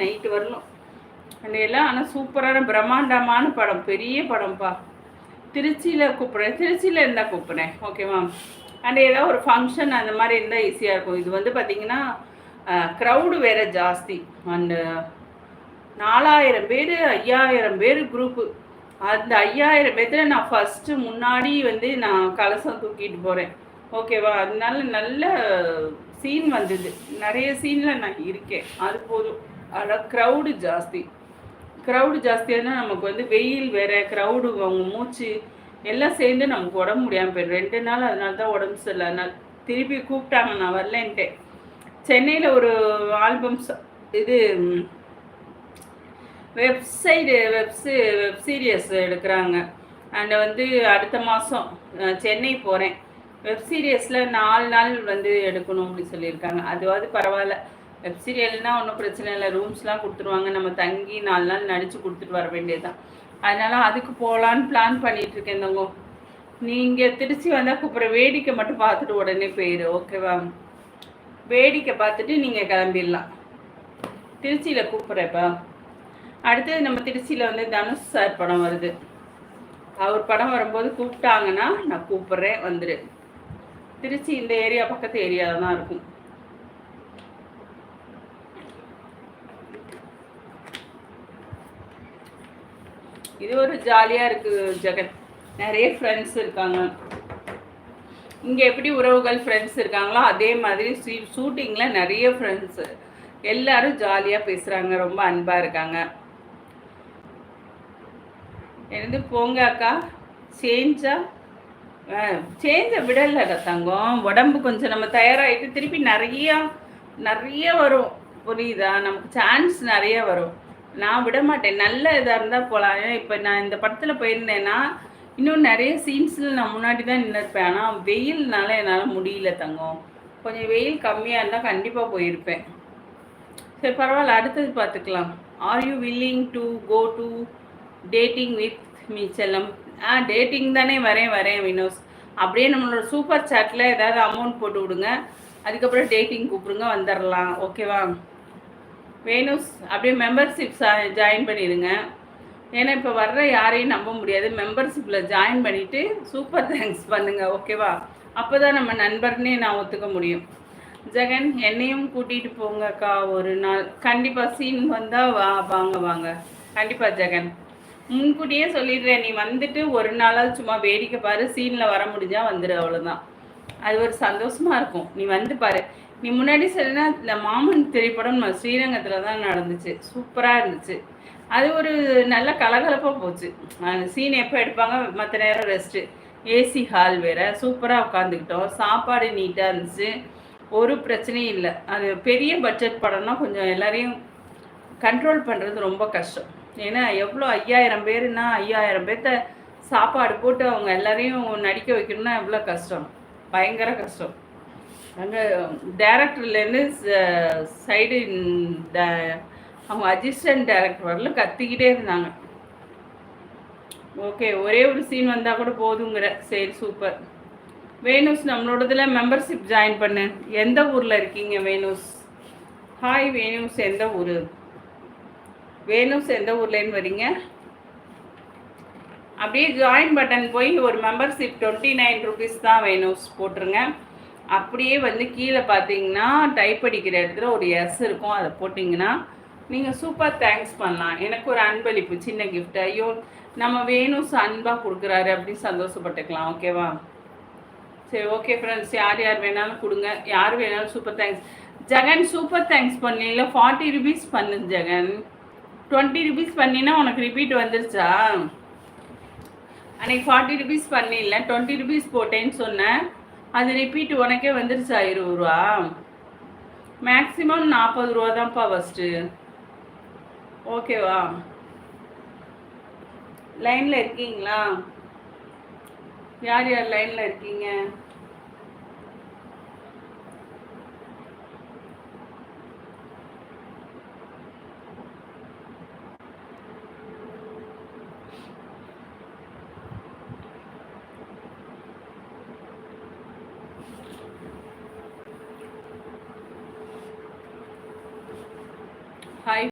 Night வரலும். அந்த எல்லாம் ஆனால் சூப்பரான பிரம்மாண்டமான படம், பெரிய படம்ப்பா. திருச்சியில் கூப்பிட்றேன், திருச்சியில் இருந்தால் கூப்பிட்றேன், ஓகேவா? அண்ட் ஏதாவது ஒரு ஃபங்க்ஷன் அந்த மாதிரி இருந்தால் ஈஸியாக இருக்கும். இது வந்து பார்த்திங்கன்னா க்ரௌடு வேறு ஜாஸ்தி. அண்டு 4000 பேர் 5000 பேர் குரூப்பு. அந்த 5000 பேர்த்தில் நான் ஃபஸ்ட்டு முன்னாடி வந்து நான் கலசம் தூக்கிட்டு போகிறேன், ஓகேவா? அதனால நல்ல சீன் வந்தது, நிறைய சீனில் நான் இருக்கேன், அது போதும். ஆனால் க்ரௌடு ஜாஸ்தி. க்ரௌடு ஜாஸ்தியாக நமக்கு வந்து வெயில் வேறு, க்ரௌடு அவங்க மூச்சு எல்லாம் சேர்ந்து நமக்கு உடம்பு முடியாமல் போயிடும். 2 நாள் அதனால தான் உடம்பு சரியில்லை. அதனால் திருப்பி கூப்பிட்டாங்க, நான் வரலன்ட்டேன். சென்னையில் ஒரு ஆல்பம்ஸ் இது வெப் சீரியஸ் எடுக்கிறாங்க. அண்ட் வந்து அடுத்த மாதம் சென்னை போகிறேன். வெப் சீரியஸில் 4 நாள் வந்து எடுக்கணும் அப்படின்னு சொல்லியிருக்காங்க. அதுவாது பரவாயில்ல. வெப் சீரியல்னால் ஒன்றும் பிரச்சனை இல்லை, ரூம்ஸ்லாம் கொடுத்துருவாங்க, நம்ம தங்கி 4 நாள் நடித்து கொடுத்துட்டு வர வேண்டியது தான். அதனால் அதுக்கு போகலான்னு பிளான் பண்ணிகிட்ருக்கேன். தங்கோ, நீங்கள் திருச்சி வந்தால் கூப்பிட்ற வேடிக்கை மட்டும் பார்த்துட்டு உடனே போயிடு, ஓகேவா? வேடிக்கை பார்த்துட்டு நீங்கள் கிளம்பிடலாம். திருச்சியில் கூப்பிட்றேப்பா. அடுத்தது நம்ம திருச்சியில் வந்து தனுஷ் சார் படம் வருது. அவர் படம் வரும்போது கூப்பிட்டாங்கன்னா நான் கூப்பிட்றேன், வந்துடு. திருச்சி இந்த ஏரியா பக்கத்து ஏரியாவில் தான் இருக்கும். இது ஒரு ஜாலியாக இருக்குது ஜெகன். நிறைய ஃப்ரெண்ட்ஸ் இருக்காங்க இங்கே. எப்படி உறவுகள் ஃப்ரெண்ட்ஸ் இருக்காங்களோ அதே மாதிரி ஷூட்டிங்கில் நிறைய ஃப்ரெண்ட்ஸு எல்லோரும் ஜாலியாக பேசுகிறாங்க, ரொம்ப அன்பாக இருக்காங்க. எனக்கு போங்க அக்கா, சேஞ்சை விடலை தங்கம். உடம்பு கொஞ்சம் நம்ம தயாராகிட்டு திருப்பி நிறைய வரும், புரியுதா? நமக்கு சான்ஸ் நிறைய வரும். நான் விட மாட்டேன், நல்ல இதாக இருந்தால் போகலாம். இப்போ நான் இந்த படத்தில் போயிருந்தேன்னா இன்னும் நிறைய சீன்ஸில் நான் முன்னாடி தான் நின்றுருப்பேன். ஆனால் வெயில்னால என்னால் முடியல தங்கம். கொஞ்சம் வெயில் கம்மியாக இருந்தால் கண்டிப்பாக போயிருப்பேன். சரி பரவாயில்ல, அடுத்தது பார்த்துக்கலாம். Are you willing to go to dating with me செல்லம்? டேட்டிங் தானே வரேன் வினோஸ். அப்படியே நம்மளோட சூப்பர் சாட்டில் ஏதாவது அமௌண்ட் போட்டு விடுங்க, அதுக்கப்புறம் டேட்டிங் கூப்பிடுங்க, வந்துடலாம், ஓகேவா? வேணுஸ் அப்படியே மெம்பர்ஷிப் ஜாயின் பண்ணிடுங்க. ஏன்னா இப்போ வர்ற யாரையும் நம்ப முடியாது. மெம்பர்ஷிப்பில் ஜாயின் பண்ணிவிட்டு சூப்பர் தேங்க்ஸ் பண்ணுங்கள், ஓகேவா? அப்போ தான் நம்ம நண்பர்னே நான் ஒத்துக்க முடியும். ஜெகன், என்னையும் கூட்டிகிட்டு போங்கக்கா ஒரு நாள். கண்டிப்பாக சீன் வந்தால் வாங்க கண்டிப்பாக ஜெகன். முன்கூட்டியே சொல்லிடுறேன், நீ வந்துட்டு ஒரு நாளாவது சும்மா வேடிக்கை பாரு, சீனில் வர முடிஞ்சால் வந்துடு, அவ்வளோதான். அது ஒரு சந்தோஷமாக இருக்கும். நீ வந்து பாரு. நீ முன்னாடி சொல்லினா இந்த மாமன் திரைப்படம் நம்ம ஸ்ரீரங்கத்தில் தான் நடந்துச்சு, சூப்பராக இருந்துச்சு. அது ஒரு நல்ல கலகலப்பாக போச்சு. சீன் எப்போ எடுப்பாங்க, மற்ற நேரம் ரெஸ்ட்டு, ஏசி ஹால் வேறு, சூப்பராக உட்காந்துக்கிட்டோம். சாப்பாடு நீட்டாக இருந்துச்சு, ஒரு பிரச்சனையும் இல்லை. அது பெரிய பட்ஜெட் படம்னா கொஞ்சம் எல்லாரையும் கண்ட்ரோல் பண்ணுறது ரொம்ப கஷ்டம். ஏன்னா எவ்வளோ 5000 பேருன்னா 5000 பேர்த்த சாப்பாடு போட்டு அவங்க எல்லாரையும் நடிக்க வைக்கணும்னா எவ்வளோ கஷ்டம், பயங்கர கஷ்டம். அங்கே டேரக்டர்லேருந்து சைடு அவங்க அசிஸ்டன்ட் டேரக்டர் வரல கத்திக்கிட்டே இருந்தாங்க. ஓகே, ஒரே ஒரு சீன் வந்தால் கூட போதுங்கிற. சரி சூப்பர். வேணுஸ், நம்மளோடதில் மெம்பர்ஷிப் ஜாயின் பண்ணு. எந்த ஊரில் இருக்கீங்க வேணுஸ்? ஹாய் வேணுஸ், எந்த ஊர்? வேணுஸ் எந்த ஊர்லேருந்து வரீங்க? அப்படியே ஜாயின் பட்டன் போய் ஒரு மெம்பர்ஷிப் 29 ருபீஸ் தான் வேணுஸ் போட்டுருங்க. அப்படியே வந்து கீழே பார்த்தீங்கன்னா டைப் அடிக்கிற இடத்துல ஒரு எஸ் இருக்கும், அதை போட்டிங்கன்னா நீங்கள் சூப்பர் தேங்க்ஸ் பண்ணலாம். எனக்கு ஒரு அன்பளிப்பு, சின்ன கிஃப்ட். ஐயோ நம்ம வேணுஸ் அன்பாக கொடுக்குறாரு அப்படின்னு சந்தோஷப்பட்டுக்கலாம், ஓகேவா? சரி ஓகே ஃப்ரெண்ட்ஸ், யார் வேணாலும் கொடுங்க, யார் வேணாலும் super thanks. Jagan super thanks பண்ணல, 40 ருபீஸ் பண்ணு ஜெகன். 20 ருபீஸ் பண்ணினா உனக்கு ரிப்பீட் வந்துருச்சா? அன்றைக்கி 40 ருபீஸ் பண்ணிடல, 20 ருபீஸ் போட்டேன்னு சொன்னேன். அது ரிப்பீட் உனக்கே வந்துருச்சா? 20 ரூபா. மேக்ஸிமம் 40 ரூபா தான்ப்பா ஃபஸ்ட்டு, ஓகேவா? லைனில் இருக்கீங்களா? யார் லைனில் இருக்கீங்க?